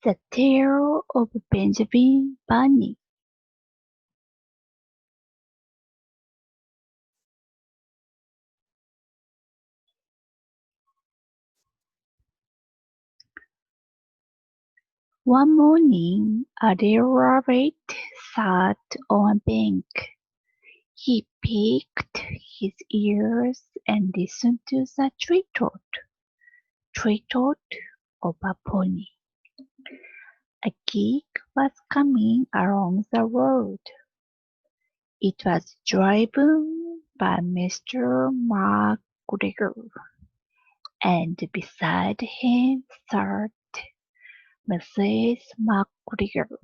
The Tale of Benjamin Bunny. One morning, a little rabbit sat on a bank. He picked his ears and listened to the treat-tot of a pony. A gig was coming along the road. It was driven by Mr. McGregor, and beside him sat Mrs. McGregor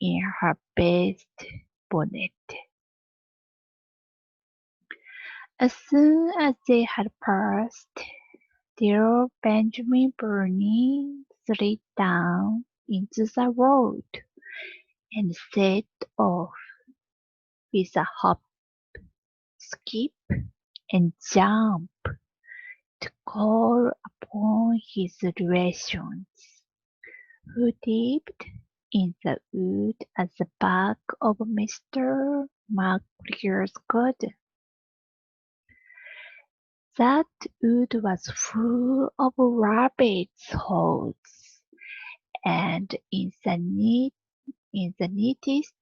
in her best bonnet. As soon as they had passed, dear Benjamin Bunny slid down into the road and set off with a hop, skip, and jump to call upon his relations, who lived in the wood at the back of Mr. McGregor's garden. That wood was full of rabbits' holes, and in the neatest,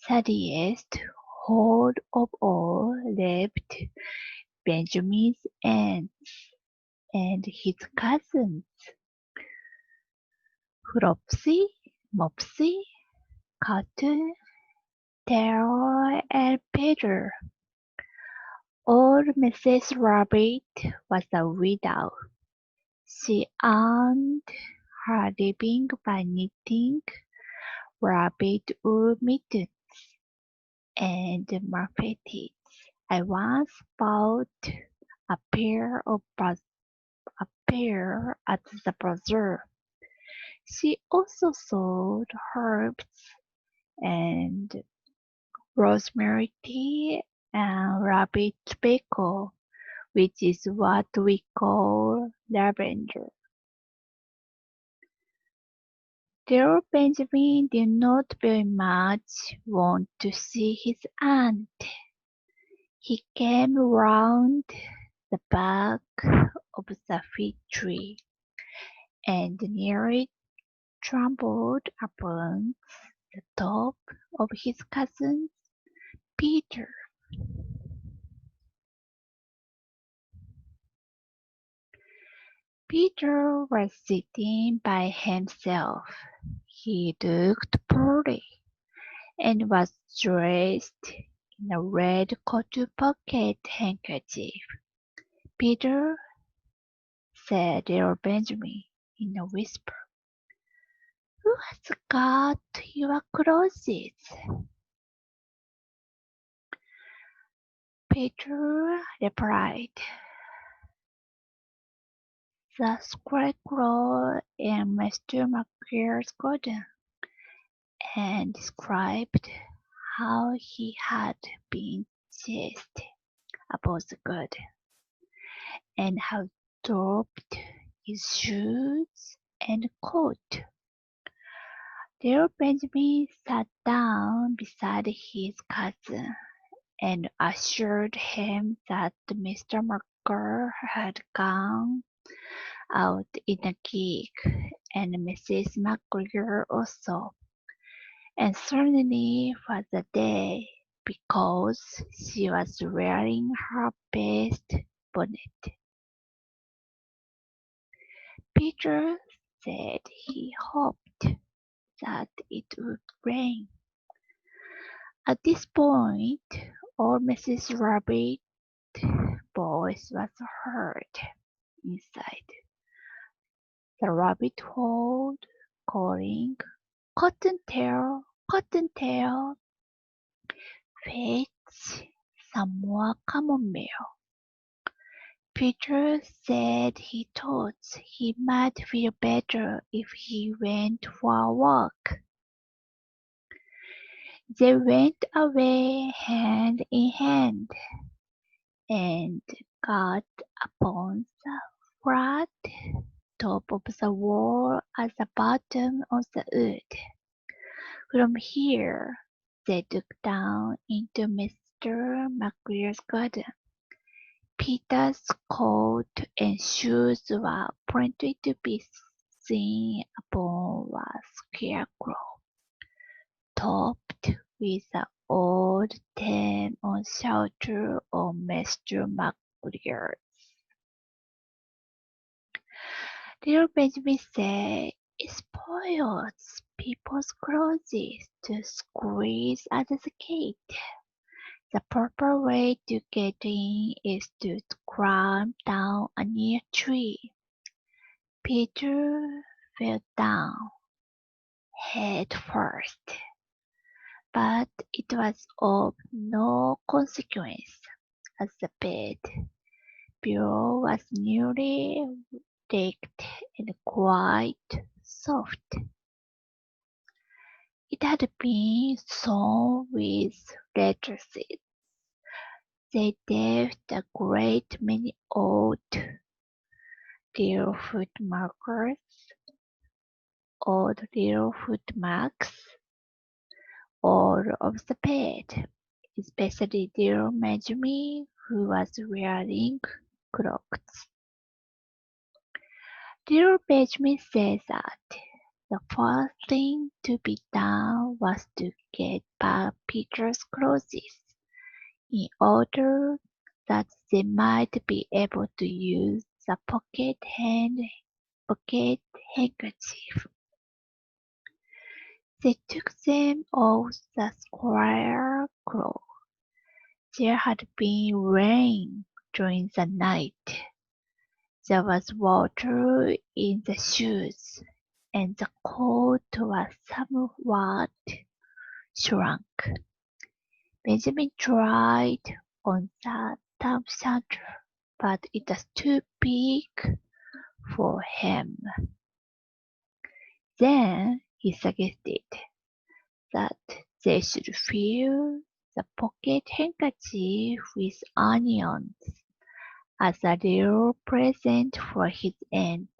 saddiest hole of all lived Benjamin's aunts and his cousins, Flopsy, Mopsy, Cotton, Taro, and Peter. Old Mrs. Rabbit was a widow. She earned her living by knitting rabbit wool mittens and muffetees. I once bought a pair at the bazaar. She also sold herbs and rosemary tea and rabbit tobacco, which is what we call lavender. Dear Benjamin did not very much want to see his aunt. He came round the back of the fig tree and nearly trampled upon the top of his cousin Peter. Peter was sitting by himself. He looked poorly and was dressed in a red cotton pocket handkerchief. "Peter," said little Benjamin in a whisper, "who has got your clothes?" Peter replied, "The scarecrow in Mr. McGregor's garden," and described how he had been chased about the garden, and had dropped his shoes and coat. Little Benjamin sat down beside his cousin, and assured him that Mr. McGregor had gone out in a gig, and Mrs. McGregor also, and certainly for the day, because she was wearing her best bonnet. Peter said he hoped that it would rain. At this point, old Mrs. Rabbit's voice was heard inside the rabbit hole, calling, "Cottontail, Cottontail, fetch some more camomile." Peter said he thought he might feel better if he went for a walk. They went away hand in hand, and got upon the flat top of the wall at the bottom of the wood. From here, they looked down into Mr. McGreer's garden. Peter's coat and shoes were printed to be seen upon a scarecrow, topped with the old name on shelter of Mr. McGreer. Little Benjamin said, "It spoils people's clothes to squeeze out the gate. The proper way to get in is to climb down a near tree." Peter fell down, head first, but it was of no consequence, as the bed below was newly raked and quite soft. It had been sown with lettuces. They left a great many old little footmarks, old little footmarks all over the bed, especially little Benjamin, who was wearing clothes. Little Benjamin said that the first thing to be done was to get back Peter's clothes, in order that they might be able to use the pocket handkerchief. They took them off the scarecrow. There had been rain during the night. There was water in the shoes, and the coat was somewhat shrunk. Benjamin tried on the tam shanter, but it was too big for him. Then he suggested that they should fill the pocket handkerchief with onions as a little present for his aunt.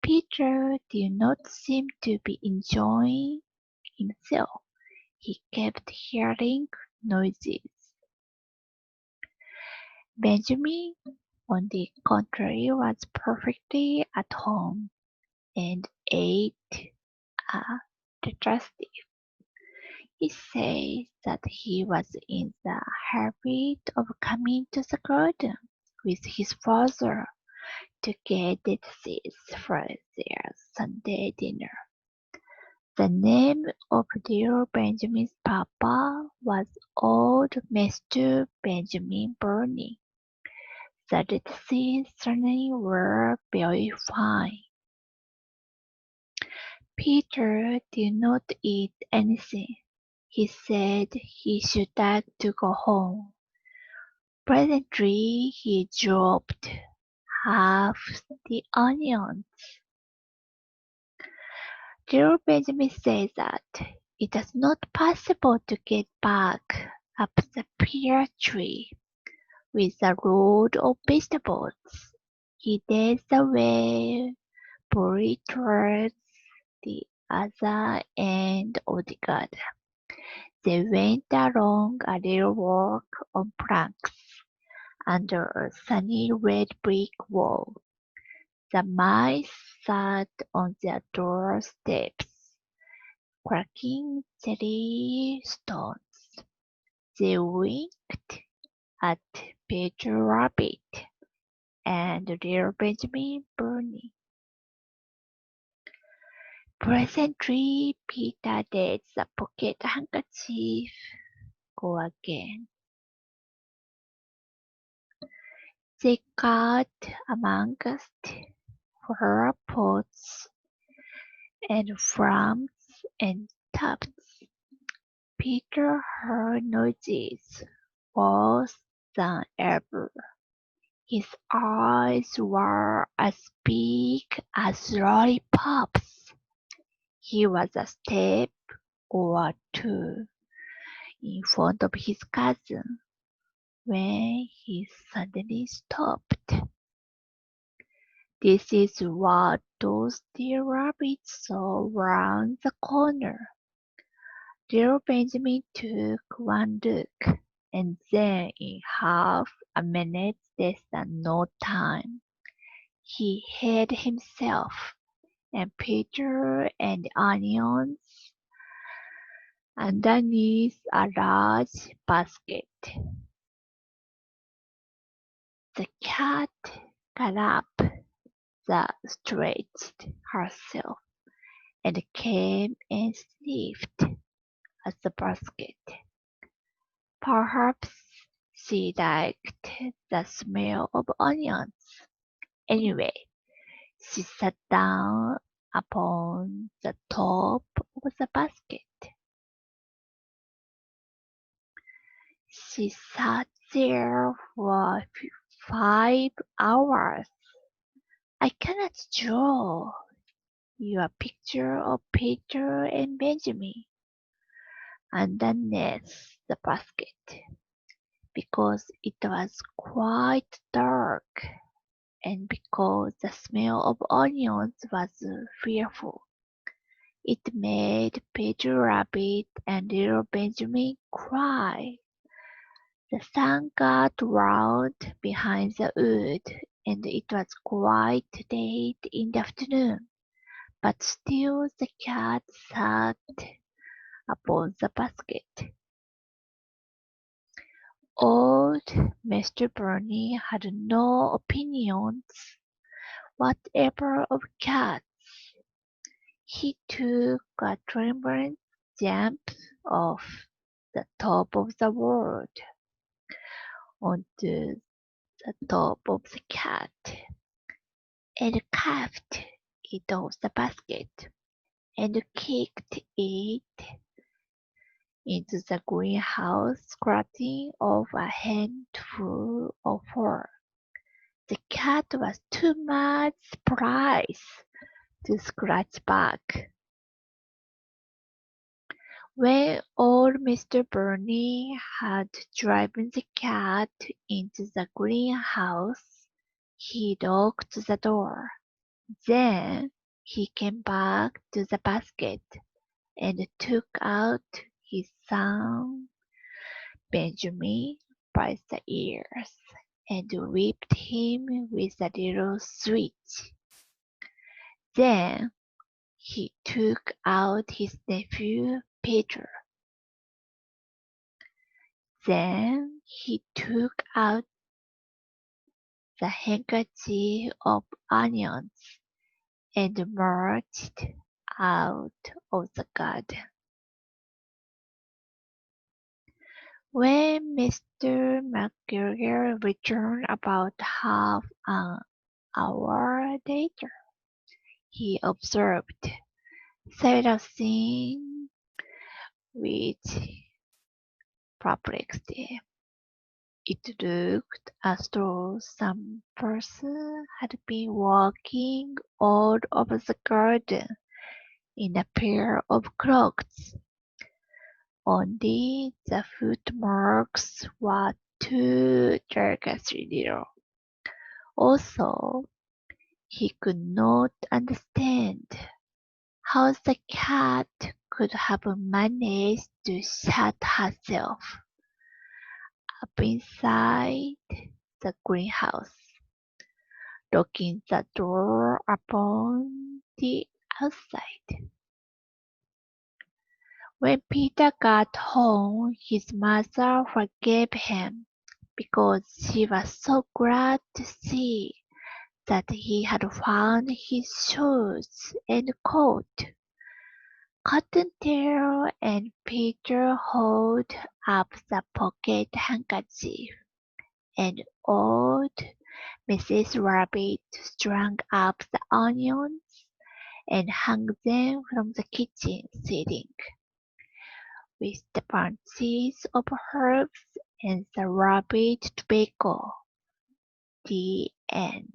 Peter did not seem to be enjoying himself. He kept hearing noises. Benjamin, on the contrary, was perfectly at home and ate a digestive. He said that he was in the habit of coming to the garden with his father to get lettuces for their Sunday dinner. The name of little Benjamin's papa was old Mr. Benjamin Burney. The lettuces certainly were very fine. Peter did not eat anything. He said he should like to go home. Presently he dropped half the onions. Little Benjamin said that it was not possible to get back up the pear tree with a load of vegetables. He led the way fully towards the other end of the garden. They went along a little walk on planks under a sunny red brick wall. The mice sat on their doorsteps, cracking jelly stones. They winked at Peter Rabbit and little Benjamin Burney. Presently Peter let the pocket handkerchief go again. They got amongst flower pots and fronds and tubs. Peter heard noises worse than ever. His eyes were as big as lollipops. He was a step or two in front of his cousin when he suddenly stopped. This is what those dear rabbits saw round the corner. Little Benjamin took one look, and then in half a minute less than no time, he hid himself and Peter and onions underneath a large basket. The cat got up, stretched herself, and came and sniffed at the basket. Perhaps she liked the smell of onions. Anyway, she sat down upon the top of the basket. She sat there for 5 hours. I cannot draw you a picture of Peter and Benjamin underneath the basket, because it was quite dark, and because the smell of onions was fearful. It made Peter Rabbit and little Benjamin cry. The sun got round behind the wood, and it was quite late in the afternoon, but still the cat sat upon the basket. Old Mr. Burney had no opinions whatever of cats. He took a trembling jump off the top of the world onto the top of the cat, and carved it off the basket, and kicked it into the greenhouse, scratching off a handful of fur. The cat was too much surprised to scratch back. When old Mr. Burney had driven the cat into the greenhouse, he locked the door. Then he came back to the basket and took out his son Benjamin by the ears and whipped him with a little switch. Then he took out his nephew Peter. Then he took out the handkerchief of onions and marched out of the garden. When Mr. McGregor returned about half an hour later, he observed several things which perplexed him. It looked as though some person had been walking all over the garden in a pair of clogs. Only the footmarks were too delicately little. Also, he could not understand how the cat could have managed to shut herself up inside the greenhouse, locking the door upon the outside. When Peter got home, his mother forgave him, because she was so glad to see that he had found his shoes and coat. Cottontail and Peter held up the pocket handkerchief, and old Mrs. Rabbit strung up the onions and hung them from the kitchen ceiling, with the bunches of herbs and the rabbit tobacco. The end.